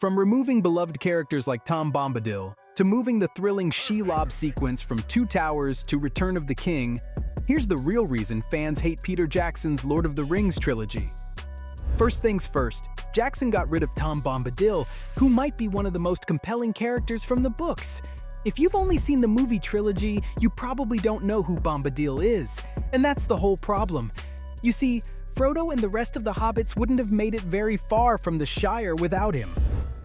From removing beloved characters like Tom Bombadil, to moving the thrilling Shelob sequence from Two Towers to Return of the King, here's the real reason fans hate Peter Jackson's Lord of the Rings trilogy. First things first, Jackson got rid of Tom Bombadil, who might be one of the most compelling characters from the books. If you've only seen the movie trilogy, you probably don't know who Bombadil is, and that's the whole problem. You see, Frodo and the rest of the hobbits wouldn't have made it very far from the Shire without him.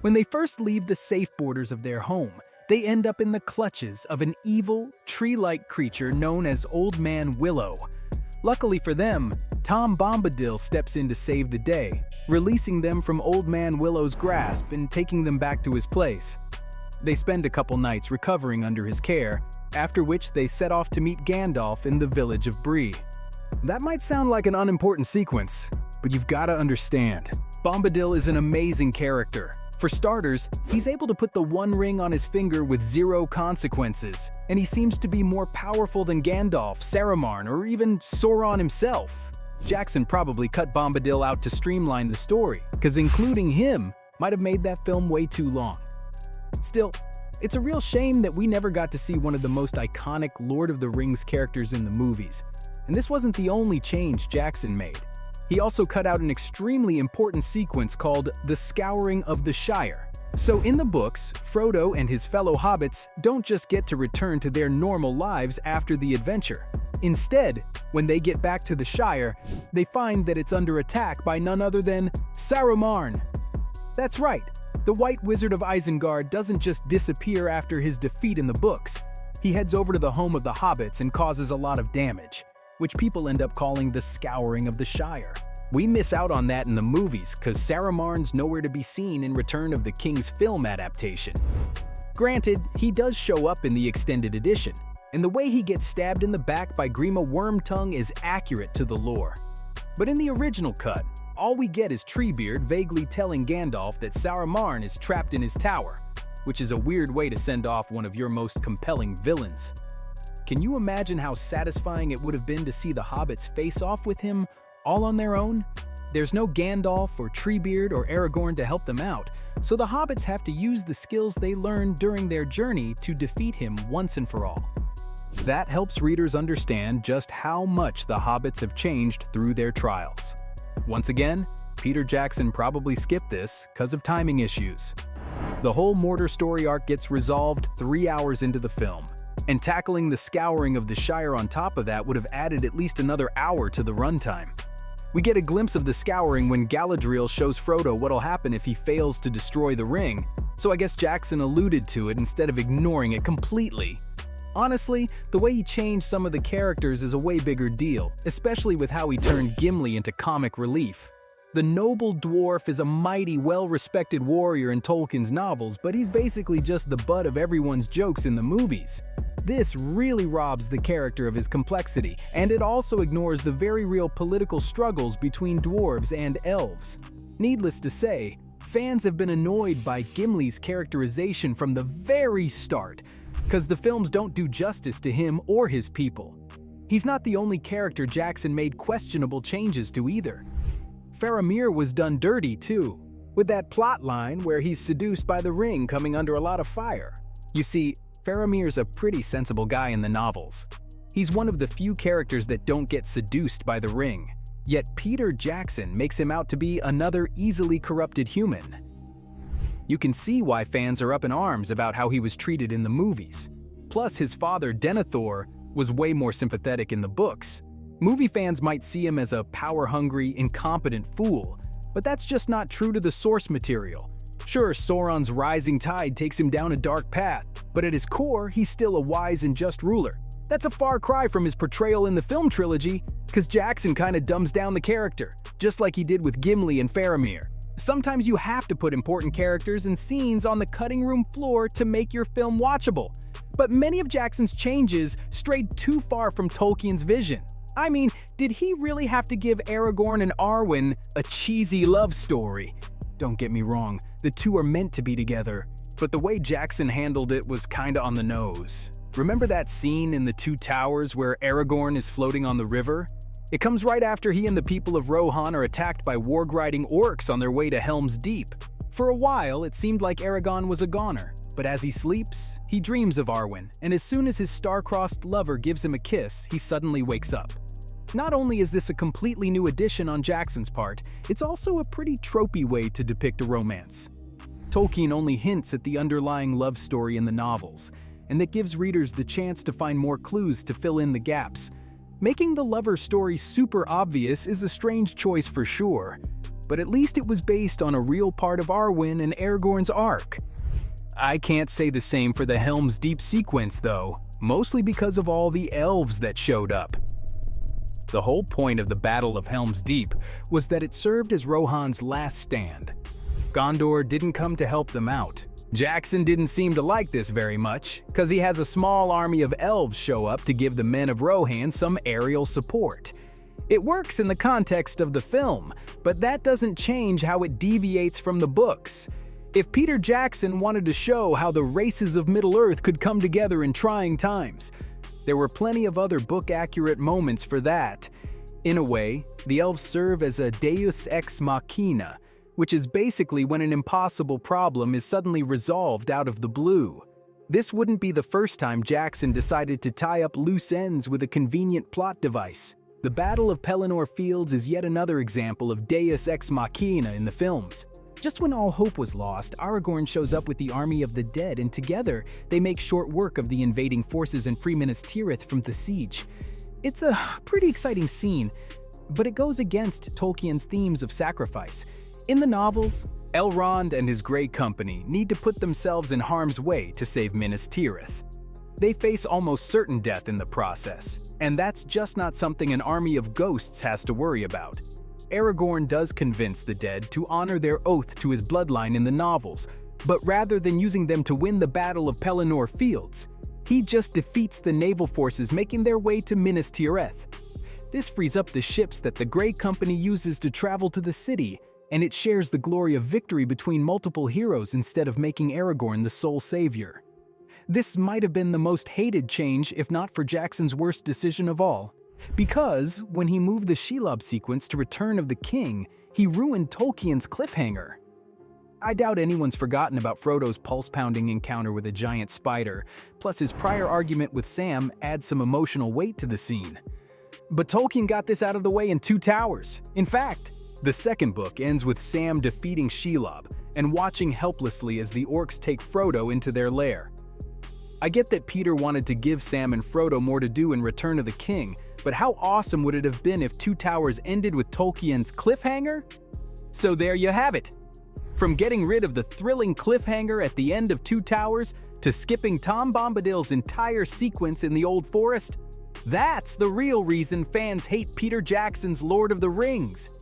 When they first leave the safe borders of their home, they end up in the clutches of an evil, tree-like creature known as Old Man Willow. Luckily for them, Tom Bombadil steps in to save the day, releasing them from Old Man Willow's grasp and taking them back to his place. They spend a couple nights recovering under his care, after which they set off to meet Gandalf in the village of Bree. That might sound like an unimportant sequence, but you've got to understand, Bombadil is an amazing character. For starters, he's able to put the One Ring on his finger with zero consequences, and he seems to be more powerful than Gandalf, Saruman, or even Sauron himself. Jackson probably cut Bombadil out to streamline the story, because including him might have made that film way too long. Still, it's a real shame that we never got to see one of the most iconic Lord of the Rings characters in the movies. And this wasn't the only change Jackson made. He also cut out an extremely important sequence called the Scouring of the Shire. So in the books, Frodo and his fellow hobbits don't just get to return to their normal lives after the adventure. Instead, when they get back to the Shire, they find that it's under attack by none other than Saruman. That's right, the White Wizard of Isengard doesn't just disappear after his defeat in the books. He heads over to the home of the hobbits and causes a lot of damage, which people end up calling the Scouring of the Shire. We miss out on that in the movies because Saruman's nowhere to be seen in Return of the King's film adaptation. Granted, he does show up in the extended edition, and the way he gets stabbed in the back by Grima Wormtongue is accurate to the lore. But in the original cut, all we get is Treebeard vaguely telling Gandalf that Saruman is trapped in his tower, which is a weird way to send off one of your most compelling villains. Can you imagine how satisfying it would have been to see the hobbits face off with him all on their own? There's no Gandalf or Treebeard or Aragorn to help them out, so the hobbits have to use the skills they learned during their journey to defeat him once and for all. That helps readers understand just how much the hobbits have changed through their trials. Once again, Peter Jackson probably skipped this because of timing issues. The whole Mordor story arc gets resolved 3 hours into the film, and tackling the Scouring of the Shire on top of that would have added at least another hour to the runtime. We get a glimpse of the Scouring when Galadriel shows Frodo what'll happen if he fails to destroy the ring, so I guess Jackson alluded to it instead of ignoring it completely. Honestly, the way he changed some of the characters is a way bigger deal, especially with how he turned Gimli into comic relief. The noble dwarf is a mighty, well-respected warrior in Tolkien's novels, but he's basically just the butt of everyone's jokes in the movies. This really robs the character of his complexity, and it also ignores the very real political struggles between dwarves and elves. Needless to say, fans have been annoyed by Gimli's characterization from the very start, because the films don't do justice to him or his people. He's not the only character Jackson made questionable changes to either. Faramir was done dirty too, with that plot line where he's seduced by the ring coming under a lot of fire. You see, Faramir's a pretty sensible guy in the novels. He's one of the few characters that don't get seduced by the ring, yet Peter Jackson makes him out to be another easily corrupted human. You can see why fans are up in arms about how he was treated in the movies. Plus, his father, Denethor, was way more sympathetic in the books. Movie fans might see him as a power-hungry, incompetent fool, but that's just not true to the source material. Sure, Sauron's rising tide takes him down a dark path, but at his core, he's still a wise and just ruler. That's a far cry from his portrayal in the film trilogy, because Jackson kinda dumbs down the character, just like he did with Gimli and Faramir. Sometimes you have to put important characters and scenes on the cutting room floor to make your film watchable. But many of Jackson's changes strayed too far from Tolkien's vision. I mean, did he really have to give Aragorn and Arwen a cheesy love story? Don't get me wrong, the two are meant to be together, but the way Jackson handled it was kinda on the nose. Remember that scene in the Two Towers where Aragorn is floating on the river? It comes right after he and the people of Rohan are attacked by warg-riding orcs on their way to Helm's Deep. For a while, it seemed like Aragorn was a goner, but as he sleeps, he dreams of Arwen, and as soon as his star-crossed lover gives him a kiss, he suddenly wakes up. Not only is this a completely new addition on Jackson's part, it's also a pretty tropey way to depict a romance. Tolkien only hints at the underlying love story in the novels, and that gives readers the chance to find more clues to fill in the gaps. Making the lover story super obvious is a strange choice for sure, but at least it was based on a real part of Arwen and Aragorn's arc. I can't say the same for the Helm's Deep sequence though, mostly because of all the elves that showed up. The whole point of the Battle of Helm's Deep was that it served as Rohan's last stand. Gondor didn't come to help them out. Jackson didn't seem to like this very much, because he has a small army of elves show up to give the men of Rohan some aerial support. It works in the context of the film, but that doesn't change how it deviates from the books. If Peter Jackson wanted to show how the races of Middle-earth could come together in trying times, there were plenty of other book-accurate moments for that. In a way, the elves serve as a deus ex machina, which is basically when an impossible problem is suddenly resolved out of the blue. This wouldn't be the first time Jackson decided to tie up loose ends with a convenient plot device. The Battle of Pelennor Fields is yet another example of deus ex machina in the films. Just when all hope was lost, Aragorn shows up with the army of the dead, and together they make short work of the invading forces and free Minas Tirith from the siege. It's a pretty exciting scene, but it goes against Tolkien's themes of sacrifice. In the novels, Elrond and his Grey Company need to put themselves in harm's way to save Minas Tirith. They face almost certain death in the process, and that's just not something an army of ghosts has to worry about. Aragorn does convince the dead to honor their oath to his bloodline in the novels, but rather than using them to win the Battle of Pelennor Fields, he just defeats the naval forces making their way to Minas Tirith. This frees up the ships that the Grey Company uses to travel to the city, and it shares the glory of victory between multiple heroes instead of making Aragorn the sole savior. This might have been the most hated change if not for Jackson's worst decision of all, because when he moved the Shelob sequence to Return of the King, he ruined Tolkien's cliffhanger. I doubt anyone's forgotten about Frodo's pulse-pounding encounter with a giant spider, plus his prior argument with Sam adds some emotional weight to the scene. But Tolkien got this out of the way in Two Towers. In fact, the second book ends with Sam defeating Shelob and watching helplessly as the orcs take Frodo into their lair. I get that Peter wanted to give Sam and Frodo more to do in Return of the King, but how awesome would it have been if Two Towers ended with Tolkien's cliffhanger? So there you have it. From getting rid of the thrilling cliffhanger at the end of Two Towers to skipping Tom Bombadil's entire sequence in the Old Forest, that's the real reason fans hate Peter Jackson's Lord of the Rings.